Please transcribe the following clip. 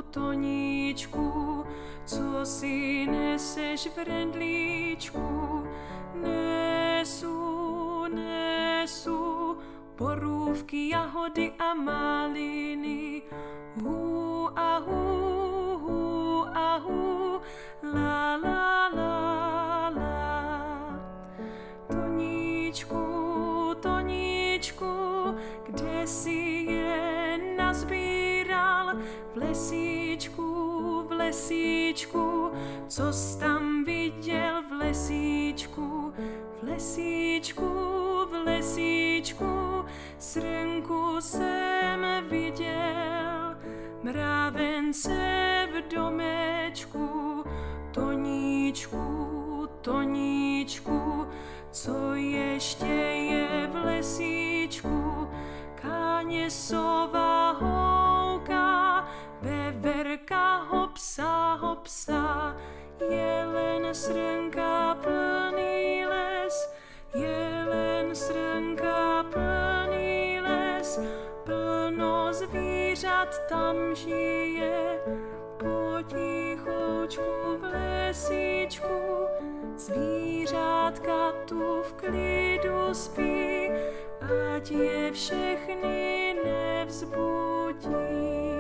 Toníčku, co si neseš v rendlíčku? Nesu borůvky, jahody a maliny. Hu a hu, la la la la. Toníčku, kde si je nazbíral? V lesíčku, co jsi tam viděl v lesíčku? V lesíčku, srnku jsem viděl, mrávence v domečku. Toníčku, co ještě je v lesíčku? Káněsová houka, veverka hopsa, jelen srnka plný les, plno zvířat tam žije, potichoučku v lesíčku, zvířátka tu v klidu spí, ať je všechny nevzbudí.